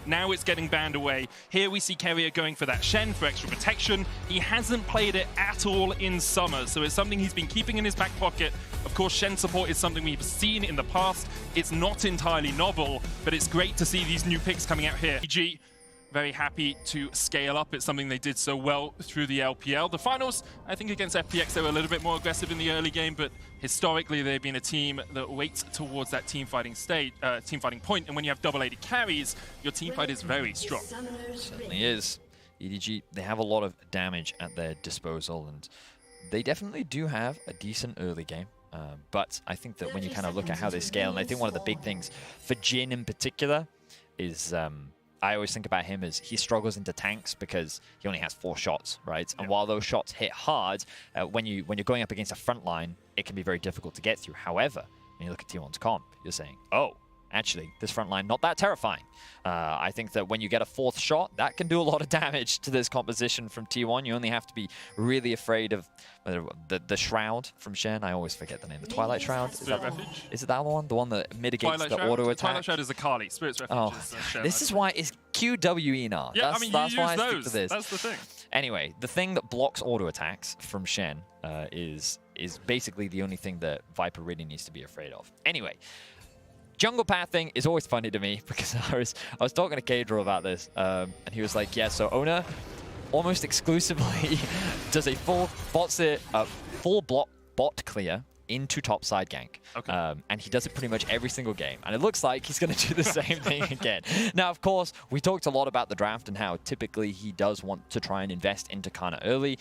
Now it's getting banned away. Here we see Keria going for that Shen for extra protection. He hasn't played it at all in summer, so it's something he's been keeping in his back pocket. Of course, Shen support is something we've seen in the past. It's not entirely novel, but it's great to see these new picks coming out here. EDG, very happy to scale up. It's something they did so well through the LPL. The finals, I think against FPX, they were a little bit more aggressive in the early game, but historically they've been a team that waits towards that team fighting point. And when you have double AD carries, your team fight is very strong. Certainly is. EDG, they have a lot of damage at their disposal, and they definitely do have a decent early game. But I think that when you kind of look at how they scale, and I think one of the big things for Jin in particular is I always think about him as he struggles into tanks because he only has 4 shots, right? And while those shots hit hard, when you're going up against a front line, it can be very difficult to get through. However, when you look at T1's comp, you're saying, oh, actually, this front line, not that terrifying. I think that when you get a 4th shot, that can do a lot of damage to this composition from T1. You only have to be really afraid of the Shroud from Shen. I always forget the name. The Twilight Shroud? Is it that one? The one that mitigates Twilight the Shroud? auto attack? Twilight Shroud is a Kali. Spirit's Refuge is Shen. This is why it's QWE now. Yeah, that's I mean, that's you why use I stick those. to this. That's the thing. Anyway, the thing that blocks auto attacks from Shen is basically the only thing that Viper really needs to be afraid of. Anyway, jungle pathing is always funny to me because I was talking to Kadro about this, and he was like, yeah, so Ona almost exclusively does a full bot clear into top side gank. Okay. And he does it pretty much every single game. And it looks like he's going to do the same thing again. Now, of course, we talked a lot about the draft and how typically he does want to try and invest into Kana early.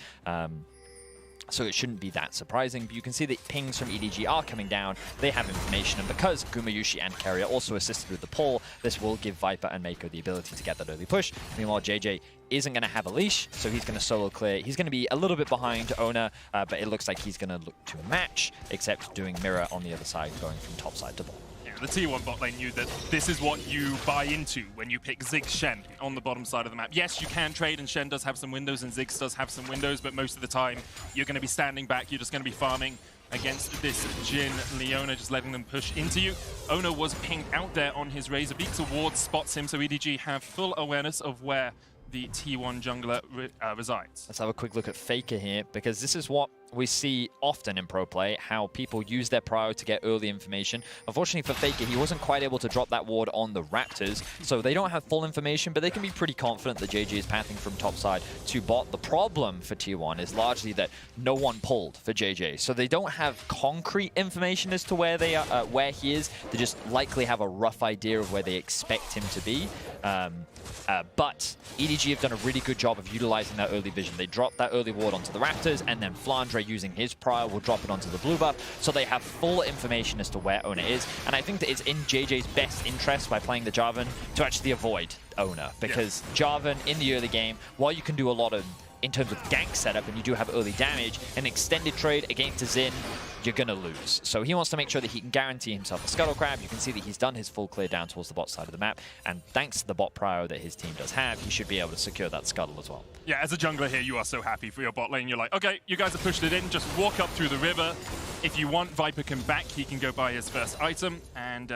So it shouldn't be that surprising, but you can see that pings from EDG are coming down. They have information, and because Gumayushi and Keria also assisted with the pull, this will give Viper and Mako the ability to get that early push. Meanwhile, JJ isn't going to have a leash, so he's going to solo clear. He's going to be a little bit behind Ona, but it looks like he's going to look to match, except doing mirror on the other side, going from top side to bottom. The T1 bot lane knew that this is what you buy into when you pick Ziggs Shen on the bottom side of the map. Yes, you can trade, and Shen does have some windows, and Ziggs does have some windows, but most of the time, you're going to be standing back. You're just going to be farming against this Jin Leona, just letting them push into you. Ona was pinged out there on his Razor Beak. Ward spots him, so EDG have full awareness of where the T1 jungler resides. Let's have a quick look at Faker here, because this is what we see often in pro play, how people use their prio to get early information. Unfortunately for Faker, he wasn't quite able to drop that ward on the Raptors, so they don't have full information, but they can be pretty confident that JJ is pathing from top side to bot. The problem for T1 is largely that no one pulled for JJ, so they don't have concrete information as to where they are, where he is. They just likely have a rough idea of where they expect him to be. But EDG have done a really good job of utilizing that early vision. They dropped that early ward onto the Raptors, and then Flandre, using his prior, will drop it onto the blue buff, so they have full information as to where Ona is. And I think that it's in JJ's best interest by playing the Jarvan to actually avoid Ona, because Jarvan in the early game, while you can do a lot of in terms of gank setup and you do have early damage, an extended trade against a Xin, you're going to lose. So he wants to make sure that he can guarantee himself a Scuttle Crab. You can see that he's done his full clear down towards the bot side of the map, and thanks to the bot prio that his team does have, he should be able to secure that Scuttle as well. Yeah, as a jungler here, you are so happy for your bot lane. You're like, okay, you guys have pushed it in, just walk up through the river. If you want, Viper can back, he can go buy his first item, and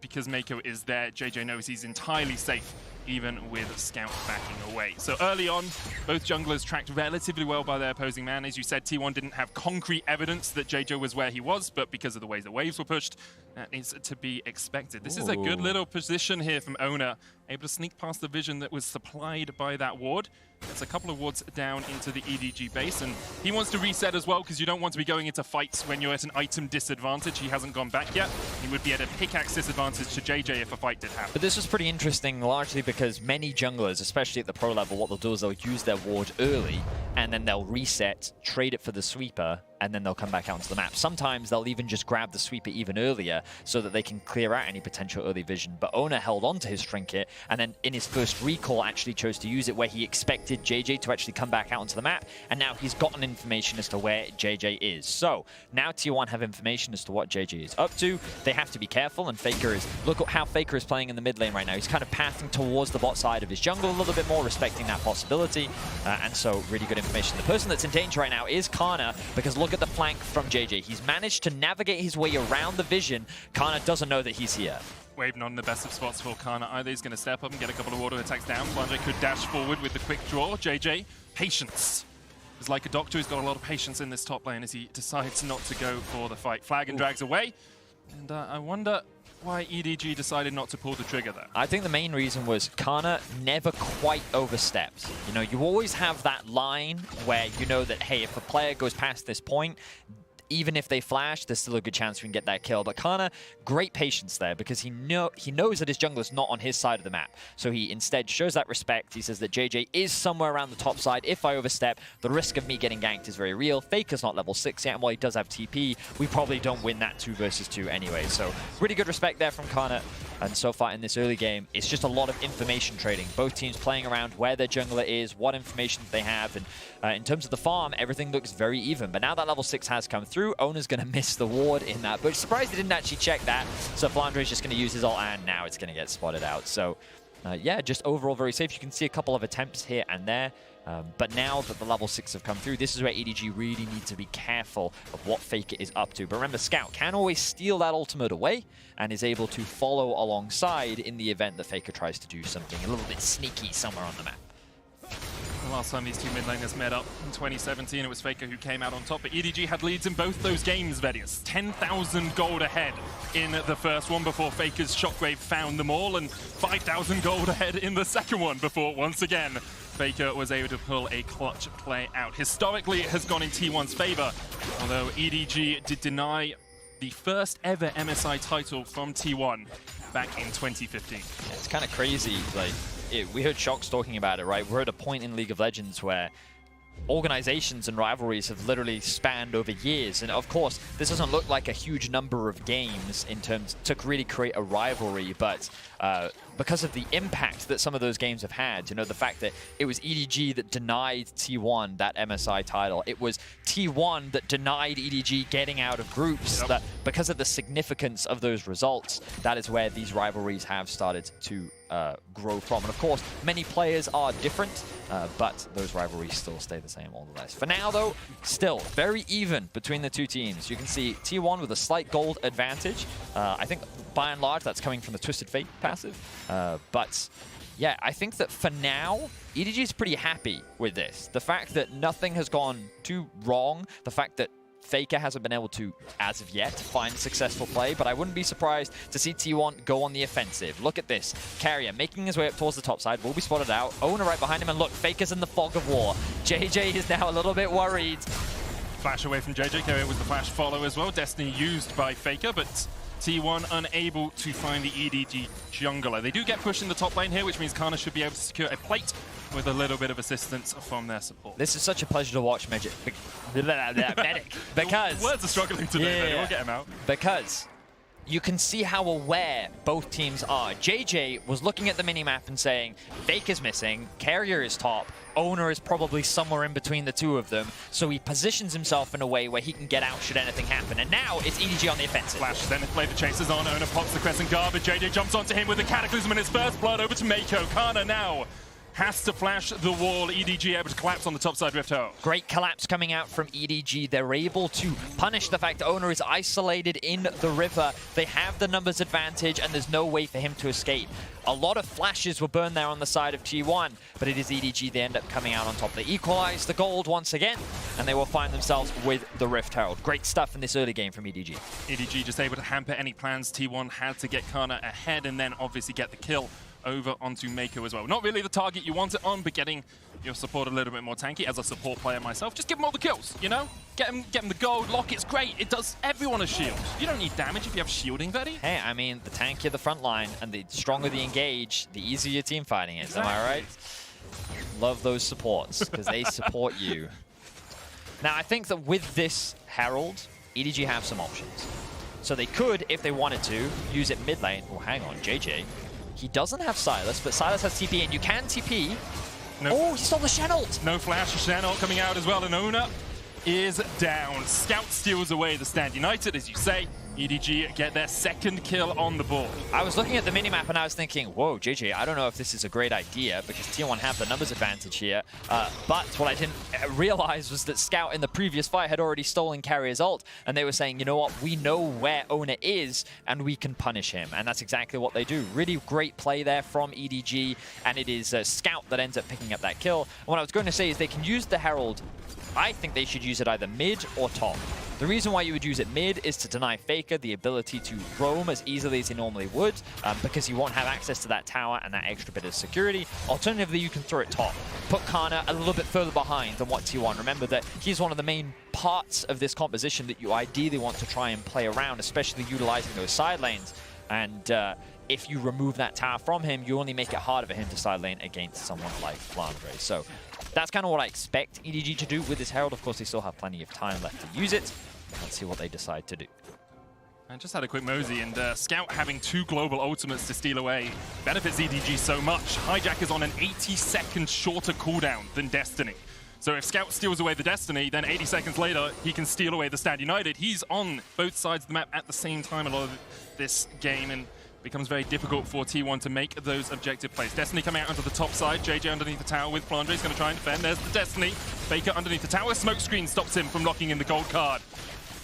because Mako is there, JJ knows he's entirely safe, even with Scout backing away. So early on, both junglers tracked relatively well by their opposing man. As you said, T1 didn't have concrete evidence that JJ was where he was, but because of the way the waves were pushed, that is to be expected. This is a good little position here from Ona, able to sneak past the vision that was supplied by that ward. It's a couple of wards down into the EDG base, and he wants to reset as well, because you don't want to be going into fights when you're at an item disadvantage. He hasn't gone back yet. He would be at a pickaxe disadvantage to JJ if a fight did happen. But this was pretty interesting, largely because many junglers, especially at the pro level, what they'll do is they'll use their ward early, and then they'll reset, trade it for the sweeper, and then they'll come back out onto the map. Sometimes they'll even just grab the sweeper even earlier so that they can clear out any potential early vision. But Ona held on to his trinket, and then in his first recall actually chose to use it where he expected JJ to actually come back out onto the map, and now he's gotten information as to where JJ is. So now T1 have information as to what JJ is up to. They have to be careful, and Faker is, look at how Faker is playing in the mid lane right now. He's kind of pathing towards the bot side of his jungle a little bit more, respecting that possibility, and so really good information. The person that's in danger right now is Kana, because look at the flank from JJ. He's managed to navigate his way around the vision. Kana doesn't know that he's here. Wave not in the best of spots for Kana either. He's going to step up and get a couple of auto attacks down. Flandre could dash forward with the quick draw. JJ, patience. He's like a doctor who's got a lot of patience in this top lane as he decides not to go for the fight. Flag and drags away. And I wonder why EDG decided not to pull the trigger there. I think the main reason was Kana never quite overstepped. You know, you always have that line where you know that, hey, if a player goes past this point, even if they flash, there's still a good chance we can get that kill. But Kana, great patience there because he knows that his jungler's not on his side of the map. So he instead shows that respect. He says that JJ is somewhere around the top side. If I overstep, the risk of me getting ganked is very real. Faker's not level 6 yet, and while he does have TP, we probably don't win that 2 versus 2 anyway. So really good respect there from Kana. And so far in this early game, it's just a lot of information trading. Both teams playing around where their jungler is, what information they have. And in terms of the farm, everything looks very even. But now that level 6 has come through, Owner's going to miss the ward in that. But surprised he didn't actually check that. So Flandre is just going to use his ult, and now it's going to get spotted out. So yeah, just overall very safe. You can see a couple of attempts here and there. But now that the level 6 have come through, this is where EDG really need to be careful of what Faker is up to. But remember, Scout can always steal that ultimate away and is able to follow alongside in the event that Faker tries to do something a little bit sneaky somewhere on the map. The last time these two mid laners met up in 2017, it was Faker who came out on top, but EDG had leads in both those games, Vedius. 10,000 gold ahead in the first one before Faker's Shockwave found them all, and 5,000 gold ahead in the second one before, once again, Faker was able to pull a clutch play out. Historically, it has gone in T1's favor, although EDG did deny the first ever MSI title from T1 back in 2015. It's kind of crazy, like, we heard Shox talking about it, right? We're at a point in League of Legends where organizations and rivalries have literally spanned over years. And of course, this doesn't look like a huge number of games in terms to really create a rivalry, but because of the impact that some of those games have had, you know, the fact that it was EDG that denied T1 that MSI title. It was T1 that denied EDG getting out of groups. That because of the significance of those results, that is where these rivalries have started to grow from. And of course, many players are different, but those rivalries still stay the same all the less. For now, though, still very even between the two teams. You can see T1 with a slight gold advantage. I think by and large, that's coming from the Twisted Fate passive. But yeah, I think that for now, EDG is pretty happy with this. The fact that nothing has gone too wrong, the fact that Faker hasn't been able to, as of yet, find successful play, but I wouldn't be surprised to see T1 go on the offensive. Look at this. Carrier making his way up towards the top side, will be spotted out. Owner right behind him, and look, Faker's in the fog of war. JJ is now a little bit worried. Flash away from JJ, Carrier with the flash follow as well. Destiny used by Faker, but T1 unable to find the EDG jungler. They do get pushed in the top lane here, which means Kana should be able to secure a plate with a little bit of assistance from their support. This is such a pleasure to watch, Medic. Because words are struggling today, we'll get him out. Because you can see how aware both teams are. JJ was looking at the minimap and saying, Fake is missing, Carrier is top, Owner is probably somewhere in between the two of them, so he positions himself in a way where he can get out should anything happen. And now it's EDG on the offensive. Flash, then play the chasers on, Owner pops the Crescent Guard, but JJ jumps onto him with the Cataclysm in his first blood over to Mako. Kana now has to flash the wall. EDG able to collapse on the top side Rift Hole. Great collapse coming out from EDG. They're able to punish the fact that Owner is isolated in the river. They have the numbers advantage, and there's no way for him to escape. A lot of flashes were burned there on the side of T1, but it is EDG. They end up coming out on top. They equalize the gold once again, and they will find themselves with the Rift Herald. Great stuff in this early game from EDG. EDG just able to hamper any plans. T1 had to get Kana ahead and then obviously get the kill over onto Mako as well. Not really the target you want it on, but getting your support a little bit more tanky. As a support player myself, just give them all the kills, you know? Get them the gold. Locket's great. It does everyone a shield. You don't need damage if you have shielding, Vedi. Hey, I mean, the tankier the front line and the stronger the engage, the easier your team fighting is. Exactly. Am I right? Love those supports, because they support you. Now, I think that with this Herald, EDG have some options. So they could, if they wanted to, use it mid lane. Oh, hang on, JJ. He doesn't have Silas, but Silas has TP, and you can TP. Oh, he stole the Shen ult! No flash, Shen ult coming out as well, and Owner is down. Scout steals away the stand. United, as you say, EDG get their second kill on the board. I was looking at the minimap and I was thinking, whoa, JJ, I don't know if this is a great idea because T1 have the numbers advantage here. But what I didn't realize was that Scout in the previous fight had already stolen Carrier's ult, and they were saying, you know what, we know where Owner is and we can punish him. And that's exactly what they do. Really great play there from EDG, and it is Scout that ends up picking up that kill. And what I was going to say is they can use the Herald. I think they should use it either mid or top. The reason why you would use it mid is to deny Faker the ability to roam as easily as he normally would, because you won't have access to that tower and that extra bit of security. Alternatively, you can throw it top. Put Kana a little bit further behind than what T1. Remember that he's one of the main parts of this composition that you ideally want to try and play around, especially utilizing those side lanes. And if you remove that tower from him, you only make it harder for him to side lane against someone like Flandre. So that's kind of what I expect EDG to do with this Herald. Of course, they still have plenty of time left to use it. Let's see what they decide to do. I just had a quick mosey, and Scout having 2 global ultimates to steal away benefits EDG so much. Hijack is on an 80-second shorter cooldown than Destiny. So if Scout steals away the Destiny, then 80 seconds later, he can steal away the Stand United. He's on both sides of the map at the same time a lot of this game, and becomes very difficult for T1 to make those objective plays. Destiny coming out onto the top side. JJ underneath the tower with Flandre. He's going to try and defend. There's the Destiny. Faker underneath the tower. Smoke screen stops him from locking in the gold card.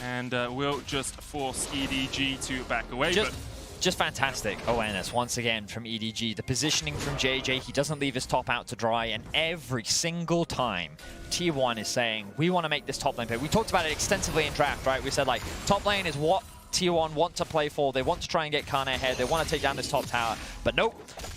And will just force EDG to back away. Just fantastic awareness once again from EDG. The positioning from JJ, he doesn't leave his top out to dry, and every single time T1 is saying, we want to make this top lane play. We talked about it extensively in draft, right? We said, like, top lane is what T1 want to play for. They want to try and get Kana ahead. They want to take down this top tower. But nope,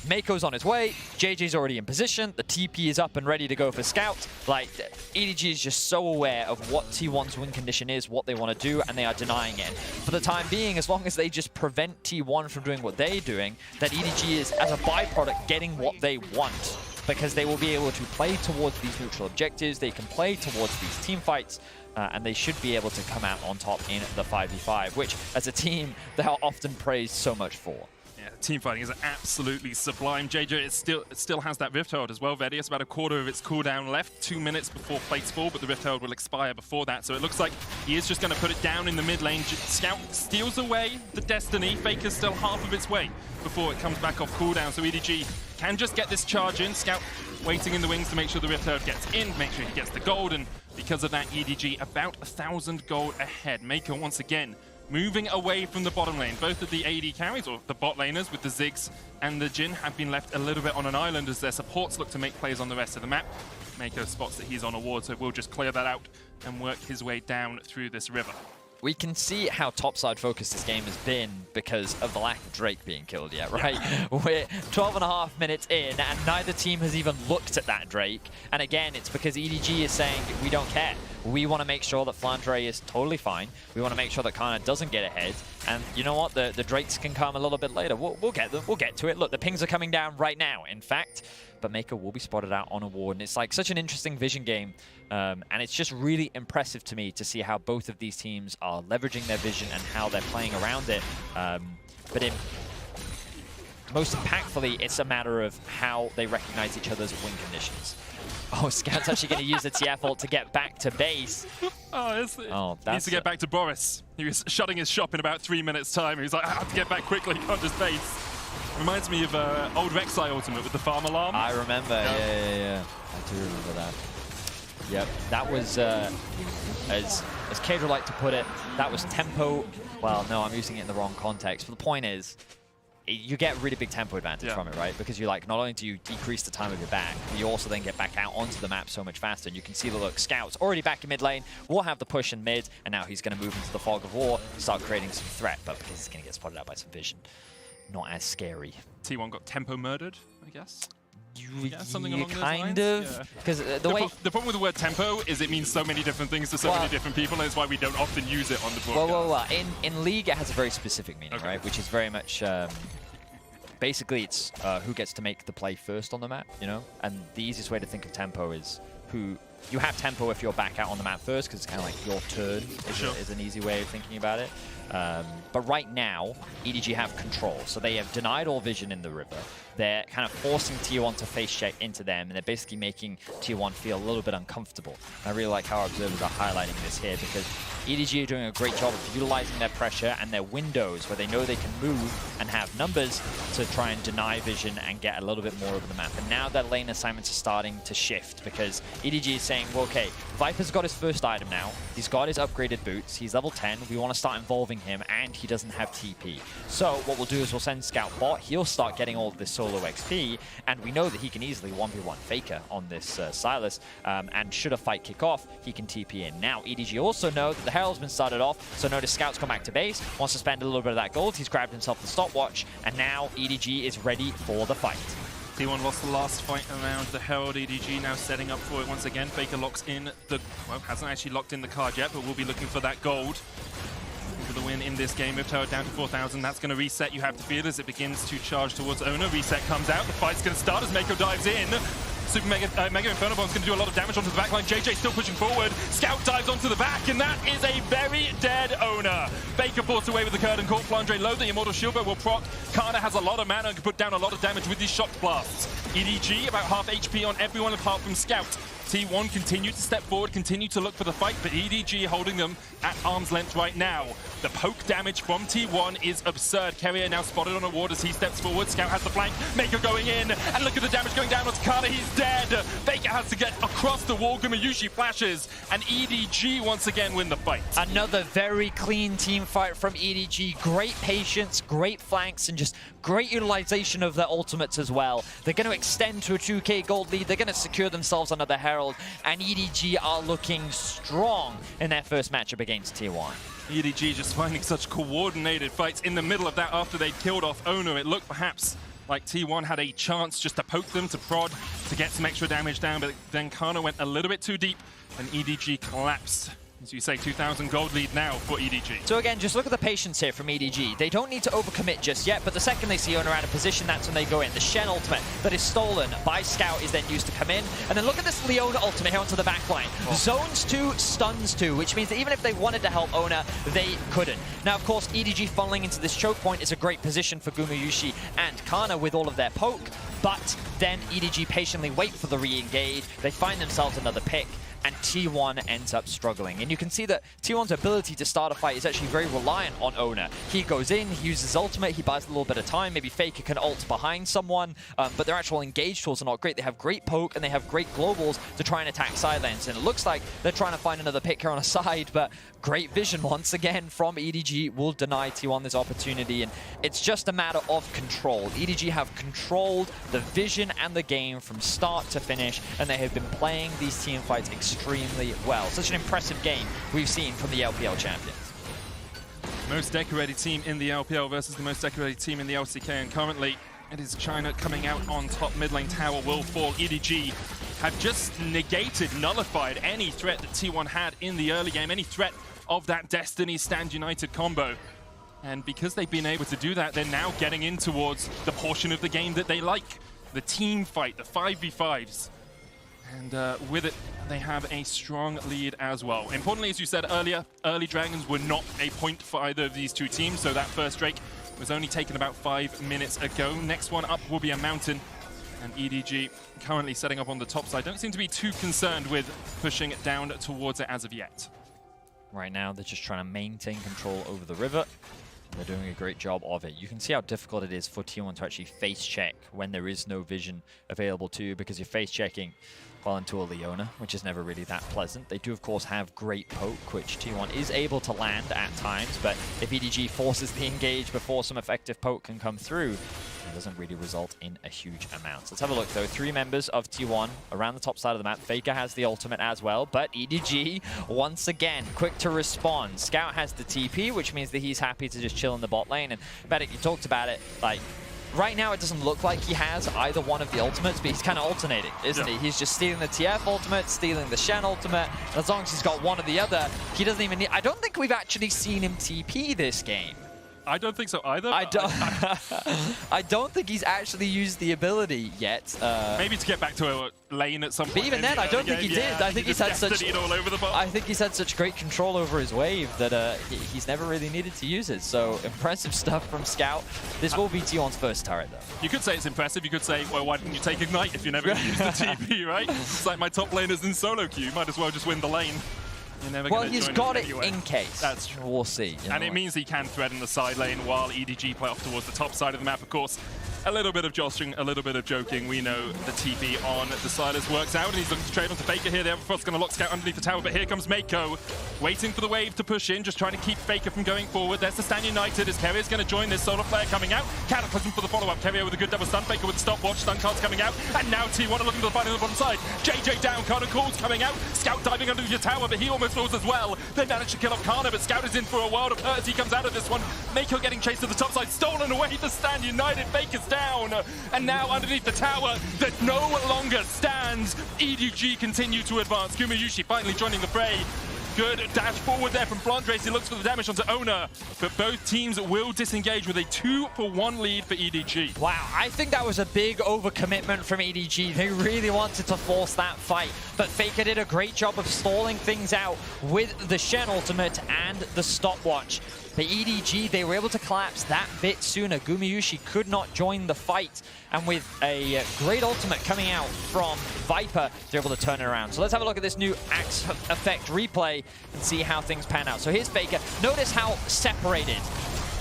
Mako's on his way. JJ's already in position. The TP is up and ready to go for Scout. Like, EDG is just so aware of what T1's win condition is, what they want to do, and they are denying it. For the time being, as long as they just prevent T1 from doing what they're doing, that EDG is, as a byproduct, getting what they want. Because they will be able to play towards these neutral objectives. They can play towards these team fights. And they should be able to come out on top in the 5v5, which, as a team, they are often praised so much for. Yeah, team fighting is absolutely sublime. JJ it still has that Rift Herald as well, Vedi. It's about a quarter of its cooldown left, 2 minutes before plates fall, but the Rift Herald will expire before that. So it looks like he is just going to put it down in the mid lane. Scout steals away the Destiny. Faker's still half of its way before it comes back off cooldown. So EDG can just get this charge in. Scout waiting in the wings to make sure the Rift Herald gets in, make sure he gets the gold, and because of that, EDG about 1,000 gold ahead. Mako once again moving away from the bottom lane. Both of the AD carries, or the bot laners with the Ziggs and the Jhin, have been left a little bit on an island as their supports look to make plays on the rest of the map. Mako spots that he's on a ward, so we'll just clear that out and work his way down through this river. We can see how topside focused this game has been because of the lack of Drake being killed yet, right? We're 12.5 minutes in and neither team has even looked at that Drake. And again, it's because EDG is saying, we don't care. We want to make sure that Flandre is totally fine. We want to make sure that Kana doesn't get ahead. And you know what? The Drakes can come a little bit later. We'll get them. We'll get to it. Look, the pings are coming down right now, in fact. But Mako will be spotted out on a ward. And it's like such an interesting vision game. And it's just really impressive to me to see how both of these teams are leveraging their vision and how they're playing around it. But most impactfully, it's a matter of how they recognize each other's win conditions. Oh, Scout's actually going to use the TF ult to get back to base. He needs to get back to Boris. He was shutting his shop in about 3 minutes' time. He was like, I have to get back quickly, can't just base. Reminds me of old Rek'Sai Ultimate with the farm alarm. I remember, yeah. I do remember that. Yep, that was, as Kadra liked to put it, that was tempo. Well, no, I'm using it in the wrong context. But the point is, you get really big tempo advantage from it, right? Because you like, not only do you decrease the time of your back, but you also then get back out onto the map so much faster. And you can see the look, Scout's already back in mid lane, will have the push in mid, and now he's going to move into the fog of war, start creating some threat, but because he's going to get spotted out by some vision. Not as scary. T1 got tempo murdered, I guess. Something along kind of. Because the problem with the word tempo is it means so many different things to so many different people, and it's why we don't often use it on the broadcast. Well. In League, it has a very specific meaning, right? Which is very much. Basically, it's who gets to make the play first on the map, you know? And the easiest way to think of tempo is who. You have tempo if you're back out on the map first, because it's kind of like your turn is an easy way of thinking about it. But right now, EDG have control. So they have denied all vision in the river. They're kind of forcing T1 to face check into them, and they're basically making T1 feel a little bit uncomfortable. I really like how our observers are highlighting this here, because EDG are doing a great job of utilizing their pressure and their windows where they know they can move and have numbers to try and deny vision and get a little bit more over the map. And now their lane assignments are starting to shift because EDG is saying, well, okay, Viper's got his first item now. He's got his upgraded boots. He's level 10. We want to start involving him, and he doesn't have TP. So what we'll do is we'll send Scout bot. He'll start getting all of this solo XP, and we know that he can easily 1v1 Faker on this Silas, and should a fight kick off, he can TP in. Now, EDG also know that the Herald's been started off, so notice Scout's come back to base, wants to spend a little bit of that gold. He's grabbed himself the stopwatch, and now EDG is ready for the fight. T1 lost the last fight around the Herald. EDG now setting up for it once again. Faker locks in the... well, hasn't actually locked in the card yet, but we'll be looking for that gold. For the win in this game. With Herald down to 4,000, that's going to reset, you have to feel, as it begins to charge towards Owner. Reset comes out, the fight's going to start as Mako dives in. Super Mega Inferno Bomb's going to do a lot of damage onto the backline. JJ still pushing forward. Scout dives onto the back, and that is a very dead Owner. Baker forced away with the Curtain Court. Flandre low, the Immortal Shield will proc. Kana has a lot of mana and can put down a lot of damage with these shock blasts. EDG about half HP on everyone apart from Scout. T1 continue to step forward, continue to look for the fight, but EDG holding them at arm's length right now. The poke damage from T1 is absurd. Carrier now spotted on a ward as he steps forward. Scout has the flank. Mako going in, and look at the damage going down onto Kana. He's dead. Faker has to get across the wall. Gumayushi flashes, and EDG once again win the fight. Another very clean team fight from EDG. Great patience, great flanks, and just great utilization of their ultimates as well. They're going to extend to a 2k gold lead. They're going to secure themselves another Herald, and EDG are looking strong in their first matchup against T1. EDG just finding such coordinated fights in the middle of that after they killed off Owner. It looked perhaps like T1 had a chance just to poke them, to prod, to get some extra damage down, but then Kana went a little bit too deep and EDG collapsed. As you say, 2,000 gold lead now for EDG. So again, just look at the patience here from EDG. They don't need to overcommit just yet, but the second they see Owner out of position, that's when they go in. The Shen ultimate that is stolen by Scout is then used to come in. And then look at this Leona ultimate here onto the backline. Oh. Zones 2, stuns 2, which means that even if they wanted to help Owner, they couldn't. Now, of course, EDG funneling into this choke point is a great position for Gumayushi and Kana with all of their poke, but then EDG patiently wait for the re-engage. They find themselves another pick, and T1 ends up struggling. And you can see that T1's ability to start a fight is actually very reliant on Owner. He goes in, he uses ultimate, he buys a little bit of time, maybe Faker can ult behind someone, but their actual engage tools are not great. They have great poke and they have great globals to try and attack side lanes. And it looks like they're trying to find another pick here on a side, but great vision once again from EDG will deny T1 this opportunity. And it's just a matter of control. EDG have controlled the vision and the game from start to finish, and they have been playing these team fights extremely well. Such an impressive game we've seen from the LPL champions. Most decorated team in the LPL versus the most decorated team in the LCK, and currently it is China coming out on top. Mid lane tower will fall. EDG have just negated, nullified any threat that T1 had in the early game, any threat of that Destiny Stand United combo. And because they've been able to do that, they're now getting in towards the portion of the game that they like. The team fight, the 5v5s. And with it, they have a strong lead as well. Importantly, as you said earlier, early Dragons were not a point for either of these two teams, so that first Drake was only taken about 5 minutes ago. Next one up will be a Mountain, and EDG currently setting up on the top side. Don't seem to be too concerned with pushing it down towards it as of yet. Right now, they're just trying to maintain control over the river. They're doing a great job of it. You can see how difficult it is for T1 to actually face check when there is no vision available to you, because you're face checking well into a Leona, which is never really that pleasant. They do, of course, have great poke, which T1 is able to land at times, but if EDG forces the engage before some effective poke can come through, it doesn't really result in a huge amount. Let's have a look, though. 3 members of T1 around the top side of the map. Faker has the ultimate as well, but EDG, once again, quick to respond. Scout has the TP, which means that he's happy to just chill in the bot lane. And Medic, you talked about it, like, right now it doesn't look like he has either one of the ultimates, but he's kind of alternating, isn't he? He's just stealing the TF ultimate, stealing the Shen ultimate. As long as he's got one or the other, he doesn't even need... I don't think we've actually seen him TP this game. I don't think so either. I don't think he's actually used the ability yet. Maybe to get back to a lane at some point. But even then, I don't think he did. I think he's had such all over the bot. I think he's had such great control over his wave that he's never really needed to use it. So impressive stuff from Scout. This will be T1's first turret, though. You could say it's impressive. You could say, well, why didn't you take Ignite if you're never going to use the TP, right? It's like my top laner's in solo queue. Might as well just win the lane. You're never Well, gonna he's join got us it anyway. in case. That's true. We'll see. And it means he can thread in the side lane while EDG play off towards the top side of the map, of course. A little bit of jostling, a little bit of joking. We know the TP on the Silas works out, and he's looking to trade onto Faker here. The Everfrost's going to lock Scout underneath the tower, but here comes Mako, waiting for the wave to push in, just trying to keep Faker from going forward. There's the Stand United as Carrier's going to join this. Solar Flare coming out. Cataclysm for the follow-up. Carrier with a good double stun. Faker with the stopwatch. Stun cards coming out. And now T1 are looking to the fight on the bottom side. JJ down. Kana calls coming out. Scout diving underneath your tower, but he almost falls as well. They managed to kill off Kana, but Scout is in for a world of hurt as he comes out of this one. Mako getting chased to the top side. Stolen away to Stand United. Faker's down. And now underneath the tower that no longer stands, EDG continue to advance. Gumayushi finally joining the fray. Good dash forward there from Blondres. He looks for the damage onto Ona, but both teams will disengage with a 2-for-1 lead for EDG. Wow, I think that was a big overcommitment from EDG. They really wanted to force that fight, but Faker did a great job of stalling things out with the Shen ultimate and the stopwatch. But EDG, they were able to collapse that bit sooner. Gumayushi could not join the fight, and with a great ultimate coming out from Viper, they're able to turn it around. So let's have a look at this new Axe effect replay and see how things pan out. So here's Faker. Notice how separated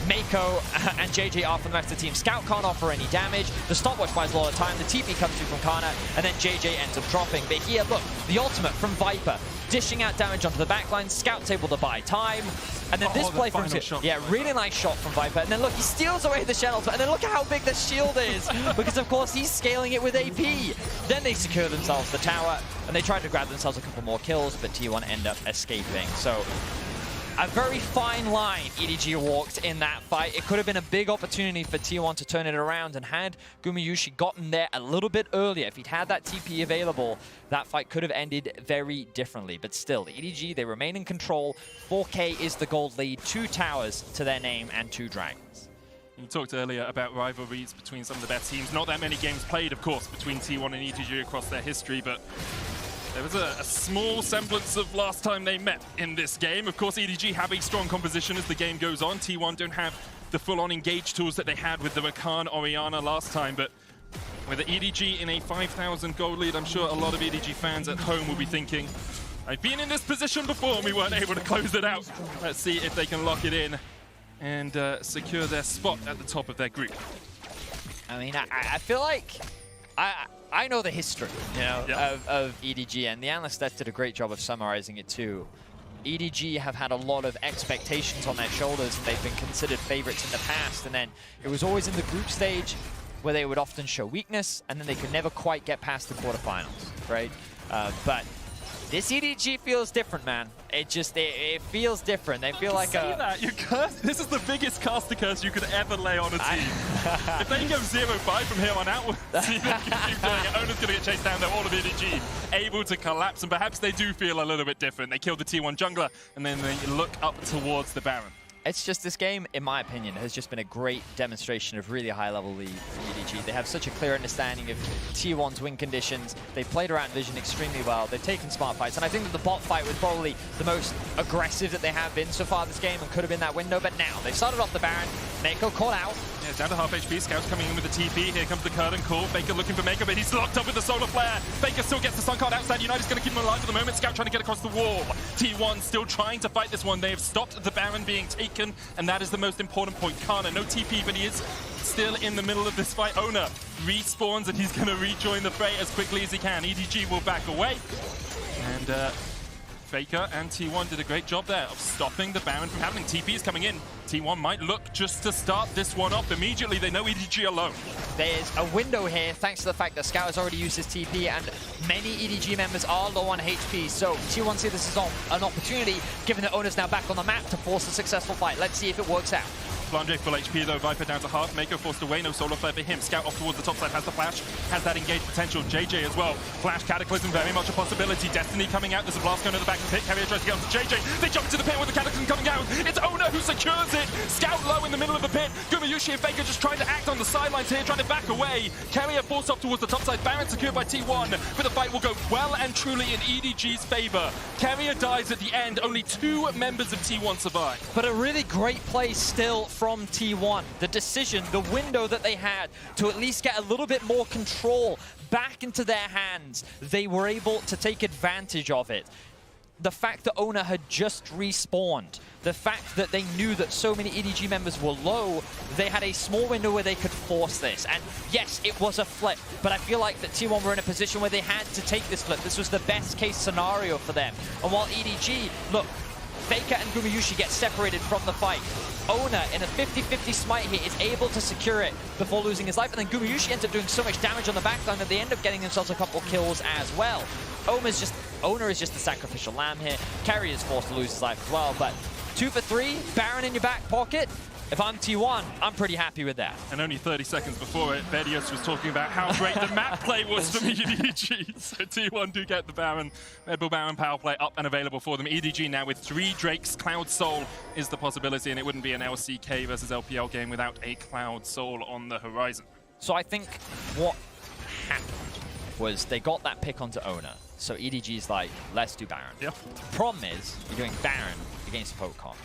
Mako and JJ are from the rest of the team. Scout can't offer any damage. The stopwatch buys a lot of time. The TP comes through from Kana, and then JJ ends up dropping. But here, look, the ultimate from Viper, dishing out damage onto the backline. Scout's able to buy time. And then this play from really nice shot from Viper. And then look, he steals away the Shen ultimate. And then look at how big the shield is, because of course he's scaling it with AP. Then they secure themselves the tower, and they try to grab themselves a couple more kills, but T1 end up escaping. So a very fine line EDG walked in that fight. It could have been a big opportunity for T1 to turn it around, and had Gumayushi gotten there a little bit earlier, if he'd had that TP available, that fight could have ended very differently. But still, EDG, they remain in control. 4K is the gold lead, 2 towers to their name and 2 dragons. You talked earlier about rivalries between some of the best teams. Not that many games played, of course, between T1 and EDG across their history, but there was a small semblance of last time they met in this game. Of course, EDG have a strong composition as the game goes on. T1 don't have the full-on engage tools that they had with the Rakan Orianna last time, but with the EDG in a 5,000 gold lead, I'm sure a lot of EDG fans at home will be thinking, I've been in this position before and we weren't able to close it out. Let's see if they can lock it in and secure their spot at the top of their group. I mean, I feel like I know the history, you know, of EDG, and the analyst that did a great job of summarizing it too. EDG have had a lot of expectations on their shoulders, and they've been considered favorites in the past, and then it was always in the group stage where they would often show weakness, and then they could never quite get past the quarterfinals, right? But this EDG feels different, man. It feels different. They feel like that. This is the biggest caster curse you could ever lay on a team. If they go 0-5 from here on out, we'll see them keep doing it. Ona's going to get chased down there. All of EDG able to collapse, and perhaps they do feel a little bit different. They killed the T1 jungler, and then they look up towards the Baron. It's just, this game, in my opinion, has just been a great demonstration of really high-level lead for EDG. They have such a clear understanding of T1's win conditions. They've played around Vision extremely well. They've taken smart fights, and I think that the bot fight was probably the most aggressive that they have been so far this game, and could have been that window. But now they've started off the Baron. Mako caught out. Yeah, down to half HP. Scout's coming in with the TP. Here comes the curtain call. Faker looking for Mako, but he's locked up with the solar flare. Faker still gets the stun card outside. United's going to keep him alive for the moment. Scout trying to get across the wall. T1 still trying to fight this one. They have stopped the Baron being taken, and that is the most important point. Kana, no TP, but he is still in the middle of this fight. Ona respawns, and he's going to rejoin the fray as quickly as he can. EDG will back away, and Faker and T1 did a great job there of stopping the Baron from happening. TP is coming in. T1 might look just to start this one off immediately. They know EDG alone. There's a window here, thanks to the fact that Scout has already used his TP, and many EDG members are low on HP, so T1 see this is an opportunity, given that Ona's now back on the map, to force a successful fight. Let's see if it works out. Blondre full HP though, Viper down to half. Mako forced away, no solar flare for him. Scout off towards the top side, has the flash, has that engaged potential. JJ as well. Flash, Cataclysm, very much a possibility. Destiny coming out, there's a blast going to the back of the pit. Carrier tries to get onto JJ. They jump into the pit with the Cataclysm coming out. It's Ona who secures it. Scout low in the middle of the pit. Gumayushi and Faker just trying to act on the sidelines here, trying to back away. Carrier forced off towards the top side. Baron secured by T1, but the fight will go well and truly in EDG's favor. Carrier dies at the end. Only 2 members of T1 survive. But a really great play still from T1. The decision, the window that they had to at least get a little bit more control back into their hands, they were able to take advantage of it. the fact that Owner had just respawned, the fact that they knew that so many EDG members were low, they had a small window where they could force this. And yes, it was a flip, but I feel like that T1 were in a position where they had to take this flip. This was the best case scenario for them. And while EDG, look, Faker and Gumayusi get separated from the fight. Owner, in a 50-50 smite here, is able to secure it before losing his life, and then Gumayusi ends up doing so much damage on the backline that they end up getting themselves a couple kills as well. Owner is just the sacrificial lamb here. Kerry is forced to lose his life as well, but 2 for 3, Baron in your back pocket. If I'm T1, I'm pretty happy with that. And only 30 seconds before it, Vedius was talking about how great the map play was from EDG. So T1 do get the Baron, Red Bull Baron power play up and available for them. EDG now with 3 Drakes. Cloud Soul is the possibility, and it wouldn't be an LCK versus LPL game without a Cloud Soul on the horizon. So I think what happened was they got that pick onto Owner. So EDG's like, let's do Baron. Yeah. Problem is, you're doing Baron against Pokemon.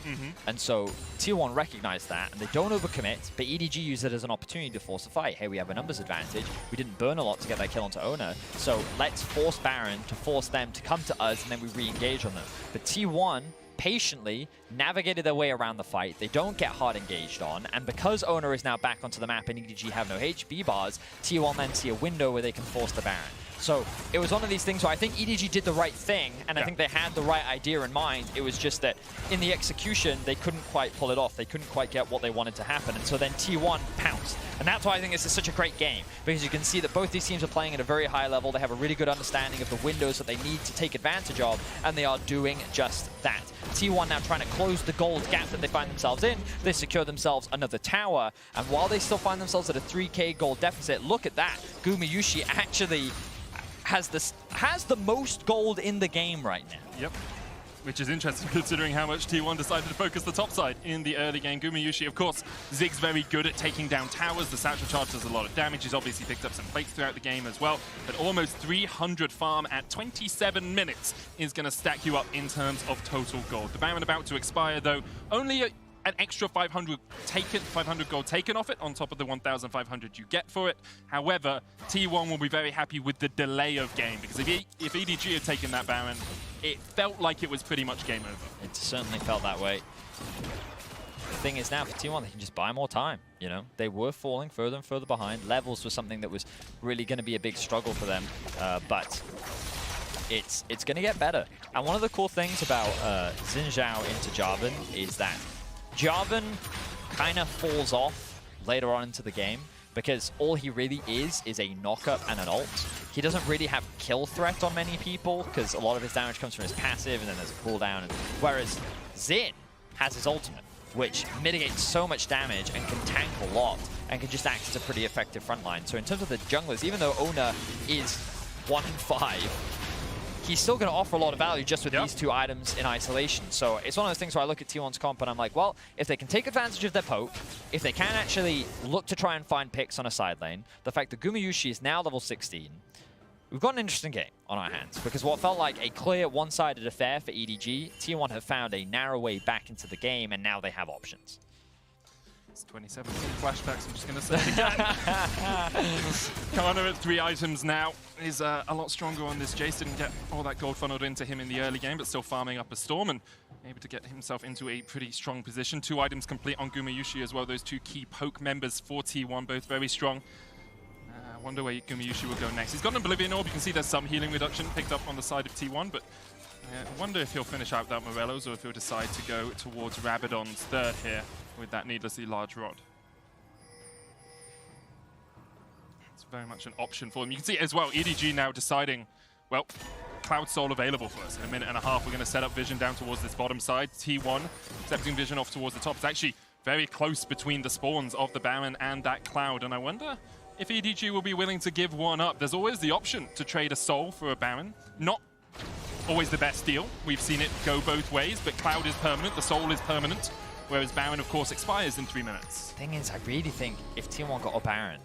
And so T1 recognized that, and they don't overcommit, but EDG used it as an opportunity to force a fight. Hey, we have a numbers advantage. We didn't burn a lot to get that kill onto Owner, so let's force Baron to force them to come to us, and then we re-engage on them. But T1 patiently navigated their way around the fight. They don't get hard engaged on, and because Owner is now back onto the map and EDG have no HB bars, T1 then see a window where they can force the Baron. So it was one of these things where I think EDG did the right thing, and I think they had the right idea in mind. It was just that in the execution, they couldn't quite pull it off. They couldn't quite get what they wanted to happen, and so then T1 pounced. And that's why I think this is such a great game, because you can see that both these teams are playing at a very high level. They have a really good understanding of the windows that they need to take advantage of, and they are doing just that. T1 now trying to close the gold gap that they find themselves in. They secure themselves another tower, and while they still find themselves at a 3k gold deficit, look at that. Gumayusi actually has the most gold in the game right now. Yep. Which is interesting considering how much T1 decided to focus the top side in the early game. Gumayusi, of course, Zig's very good at taking down towers. The Satchel Charge does a lot of damage. He's obviously picked up some plates throughout the game as well. But almost 300 farm at 27 minutes is going to stack you up in terms of total gold. The Baron about to expire, though. Only an extra 500 gold taken off it on top of the 1,500 you get for it. However, T1 will be very happy with the delay of game, because if EDG had taken that Baron, it felt like it was pretty much game over. It certainly felt that way. The thing is now for T1, they can just buy more time. You know, they were falling further and further behind. Levels was something that was really going to be a big struggle for them, but it's going to get better. And one of the cool things about Xin Zhao into Jarvan is that Jarvan kind of falls off later on into the game, because all he really is a knock-up and an ult. He doesn't really have kill threat on many people, because a lot of his damage comes from his passive, and then there's a cooldown. Whereas Xin has his ultimate, which mitigates so much damage and can tank a lot, and can just act as a pretty effective frontline. So in terms of the junglers, even though Owner is 1-5, he's still going to offer a lot of value just with these two items in isolation. So it's one of those things where I look at T1's comp and I'm like, well, if they can take advantage of their poke, if they can actually look to try and find picks on a side lane, the fact that Gumayusi is now level 16, we've got an interesting game on our hands, because what felt like a clear one-sided affair for EDG, T1 have found a narrow way back into the game, and now they have options. 2017 flashbacks, I'm just going to say it again. Kana at 3 items now is a lot stronger on this. Jace didn't get all that gold funneled into him in the early game, but still farming up a storm and able to get himself into a pretty strong position. 2 items complete on Gumayusi as well. Those 2 key poke members for T1, both very strong. I wonder where Gumayusi will go next. He's got an Oblivion Orb. You can see there's some healing reduction picked up on the side of T1, but I wonder if he'll finish out that Morello's or if he'll decide to go towards Rabadon's third here with that needlessly large rod. It's very much an option for him. You can see as well, EDG now deciding, well, Cloud Soul available for us. In a minute and a half, we're going to set up Vision down towards this bottom side. T1 accepting Vision off towards the top. It's actually very close between the spawns of the Baron and that Cloud, and I wonder if EDG will be willing to give one up. There's always the option to trade a Soul for a Baron. Not always the best deal. We've seen it go both ways, but Cloud is permanent, the Soul is permanent, whereas Baron, of course, expires in 3 minutes. Thing is, I really think if T1 got a Baron,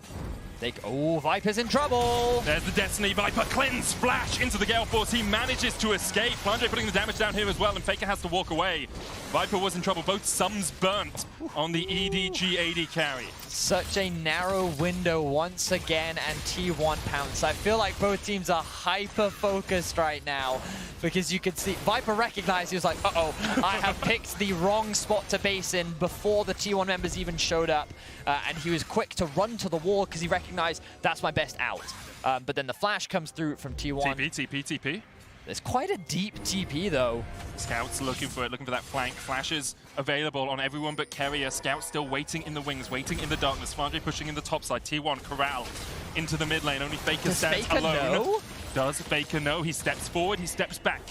Oh, Viper's in trouble. There's the Destiny Viper. Cleanse Flash into the Gale Force. He manages to escape. Flandre putting the damage down here as well, and Faker has to walk away. Viper was in trouble. Both sums burnt on the EDG AD carry. Such a narrow window once again, and T1 pounce. I feel like both teams are hyper-focused right now because you can see Viper recognized, he was like, uh-oh, I have picked the wrong spot to base in before the T1 members even showed up, and he was quick to run to the wall because he recognized that's my best out. But then the flash comes through from T1. TP. There's quite a deep TP though. Scouts looking for it, looking for that flank. Flashes available on everyone but Keria. Scouts still waiting in the wings, waiting in the darkness. Flandre pushing in the top side. T1 corral into the mid lane. Only Faker stands alone. Know? Does Faker know? He steps forward, he steps back.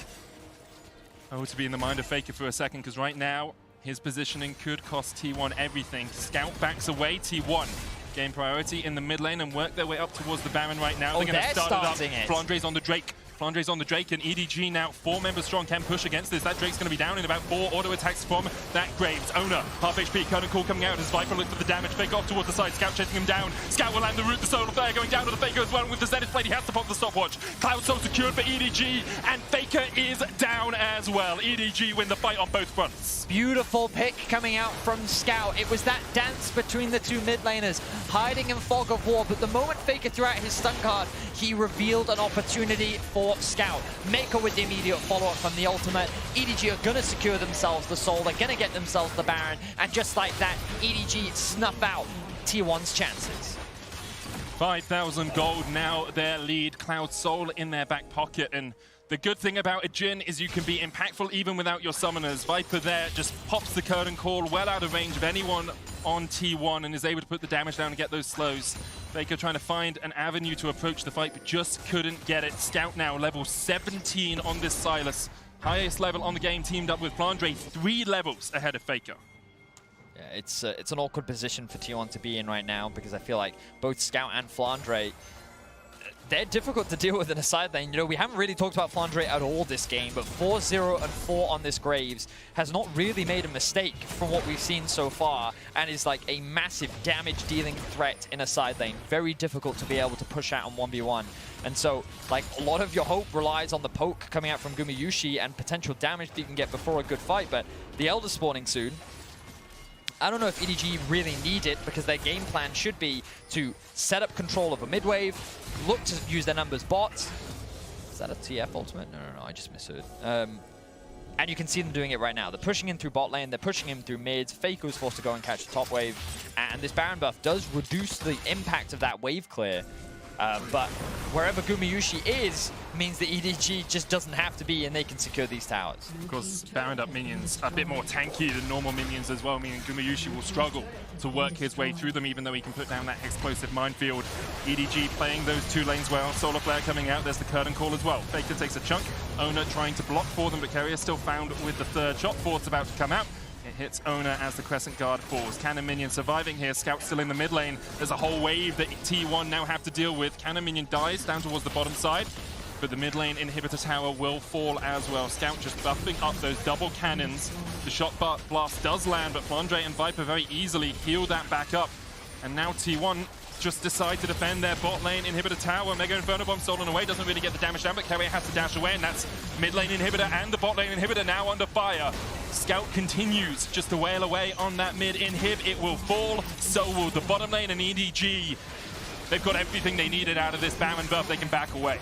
Oh, to be in the mind of Faker for a second, because right now his positioning could cost T1 everything. Scout backs away. T1 gain priority in the mid lane and work their way up towards the Baron right now. Oh, they're going to start it up. It. Flandre's on the Drake. Flandre's on the Drake, and EDG now 4 members strong can push against this. That Drake's going to be down in about 4 auto attacks from that Graves. Owner, half HP, current call coming out as Viper looks for the damage. Fake off towards the side, Scout chasing him down. Scout will land the root, the Solar Flare going down to the Faker as well. And with the Zenith Blade, he has to pop the stopwatch. Cloud Soul secured for EDG, and Faker is down as well. EDG win the fight on both fronts. Beautiful pick coming out from Scout. It was that dance between the two mid laners, hiding in fog of war, but the moment Faker threw out his stun card, he revealed an opportunity for Scout. Mako with the immediate follow-up from the ultimate. EDG are going to secure themselves the soul, they're going to get themselves the Baron, and just like that, EDG snuff out T1's chances. 5,000 gold now, their lead. Cloud Soul in their back pocket, and the good thing about a Jhin is you can be impactful even without your summoners. Viper there just pops the curtain call well out of range of anyone on T1 and is able to put the damage down and get those slows. Faker trying to find an avenue to approach the fight, but just couldn't get it. Scout now level 17 on this Sylas. Highest level on the game, teamed up with Flandre, 3 levels ahead of Faker. Yeah, it's an awkward position for T1 to be in right now because I feel like both Scout and Flandre, they're difficult to deal with in a side lane. You know, we haven't really talked about Flandre at all this game, but 4-0 and 4 on this Graves has not really made a mistake from what we've seen so far, and is like a massive damage-dealing threat in a side lane. Very difficult to be able to push out on 1v1. And so, like, a lot of your hope relies on the poke coming out from Gumayusi and potential damage that you can get before a good fight, but the Elder spawning soon. I don't know if EDG really need it because their game plan should be to set up control of a mid-wave, look to use their numbers bots. Is that a TF ultimate? No, I just misheard. And you can see them doing it right now. They're pushing in through bot lane, they're pushing him through mid. Faker was forced to go and catch the top wave. And this Baron buff does reduce the impact of that wave clear. But wherever Gumayusi is, means that EDG just doesn't have to be, and they can secure these towers. Of course, Baron up minions a bit more tanky than normal minions as well, meaning Gumayusi will struggle to work his way through them, even though he can put down that explosive minefield. EDG playing those 2 lanes well. Solar Flare coming out, there's the curtain call as well. Faker takes a chunk. Owner trying to block for them, but Keria still found with the 3rd shot. 4th's about to come out. It hits Owner as the Crescent Guard falls. Cannon Minion surviving here. Scout still in the mid lane. There's a whole wave that T1 now have to deal with. Cannon Minion dies down towards the bottom side, but the mid lane inhibitor tower will fall as well. Scout just buffing up those double cannons. The shot blast does land, but Flandre and Viper very easily heal that back up. And now T1 just decide to defend their bot lane inhibitor tower. Mega Inferno Bomb stolen away, doesn't really get the damage down, but Keria has to dash away, and that's mid lane inhibitor and the bot lane inhibitor now under fire. Scout continues just to wail away on that mid inhib. It will fall, so will the bottom lane, and EDG. They've got everything they needed out of this Baron buff. They can back away.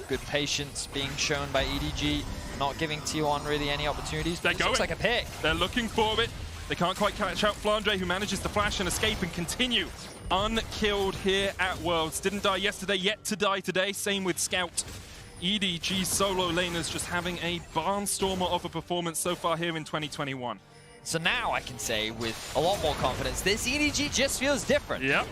Good patience being shown by EDG, not giving T1 really any opportunities. They're going. Looks like a pick. They're looking for it. They can't quite catch out Flandre, who manages to flash and escape and continue unkilled here at Worlds. Didn't die yesterday, yet to die today. Same with Scout. EDG solo laners just having a barnstormer of a performance so far here in 2021. So now I can say with a lot more confidence, this EDG just feels different. Yep.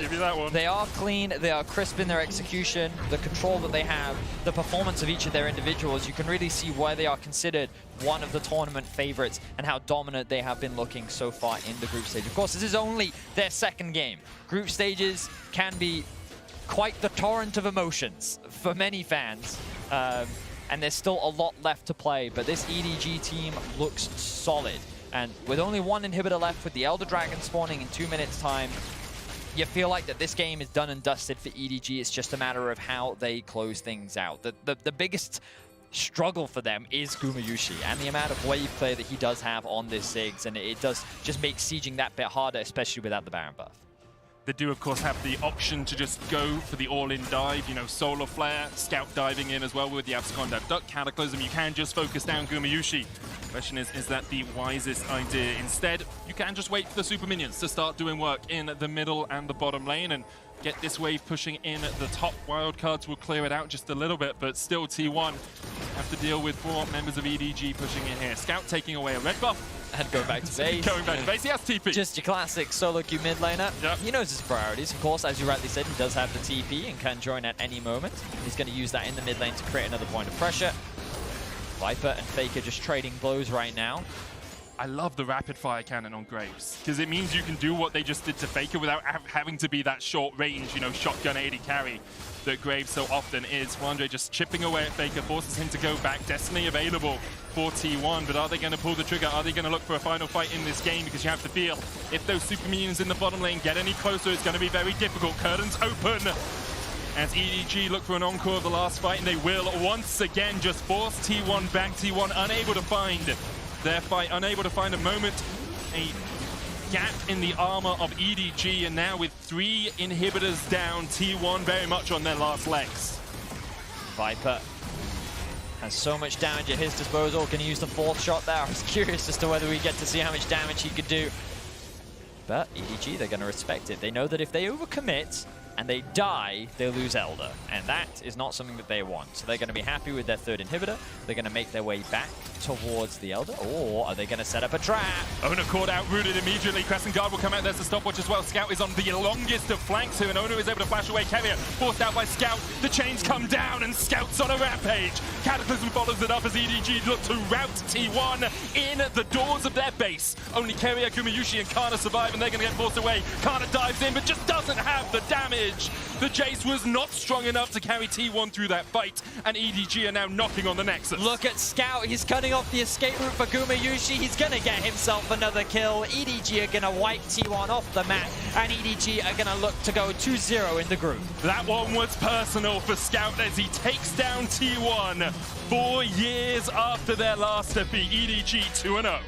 Give you that one. They are clean, they are crisp in their execution, the control that they have, the performance of each of their individuals. You can really see why they are considered one of the tournament favorites and how dominant they have been looking so far in the group stage. Of course, this is only their 2nd game. Group stages can be quite the torrent of emotions for many fans. And there's still a lot left to play, but this EDG team looks solid. And with only 1 inhibitor left, with the Elder Dragon spawning in 2 minutes' time, you feel like that this game is done and dusted for EDG. It's just a matter of how they close things out. The biggest struggle for them is Gumayusi and the amount of wave play that he does have on this Ziggs, and it does just make sieging that bit harder, especially without the Baron buff. They do, of course, have the option to just go for the all-in dive, you know, Solar Flare, Scout diving in as well with the Abscond Abduct Cataclysm. You can just focus down Gumayusi. Question is that the wisest idea? Instead, you can just wait for the super minions to start doing work in the middle and the bottom lane and get this wave pushing in. The top wildcards will clear it out just a little bit, but still T1 have to deal with 4 members of EDG pushing in here. Scout taking away a red buff. And go back to base. Going back to base, he has TP. Just your classic solo queue mid laner. Yep. He knows his priorities. Of course, as you rightly said, he does have the TP and can join at any moment. He's going to use that in the mid lane to create another point of pressure. Viper and Faker just trading blows right now. I love the rapid fire cannon on Graves, because it means you can do what they just did to Faker without having to be that short range, you know, shotgun 80 carry that Graves so often is. Wandre just chipping away at Faker, forces him to go back. Destiny available for T1, but are they going to pull the trigger? Are they going to look for a final fight in this game? Because you have to feel if those super minions in the bottom lane get any closer, it's going to be very difficult. Curtains open as EDG look for an encore of the last fight, and they will once again just force T1 back. T1 unable to find their fight, unable to find a moment, a gap in the armor of EDG, and now with 3 inhibitors down, T1 very much on their last legs. Viper has so much damage at his disposal. Can he use the 4th shot there? I was curious as to whether we get to see how much damage he could do. But EDG, they're going to respect it. They know that if they overcommit and they die, they lose Elder. And that is not something that they want. So they're going to be happy with their 3rd inhibitor. They're going to make their way back towards the Elder. Or are they going to set up a trap? Ona caught out, rooted immediately. Crescent Guard will come out. There's the stopwatch as well. Scout is on the longest of flanks here, and Ona is able to flash away Carrier. Forced out by Scout. The chains come down, and Scout's on a rampage. Cataclysm follows it up as EDG look to rout T1 in the doors of their base. Only Carrier, Gumayusi, and Kana survive, and they're going to get forced away. Kana dives in, but just doesn't have the damage. The Jace was not strong enough to carry T1 through that fight, and EDG are now knocking on the Nexus. Look at Scout. He's cutting off the escape route for Gumayusi. He's going to get himself another kill. EDG are going to wipe T1 off the map, and EDG are going to look to go 2-0 in the group. That one was personal for Scout as he takes down T1 4 years after their last defeat. EDG 2-0.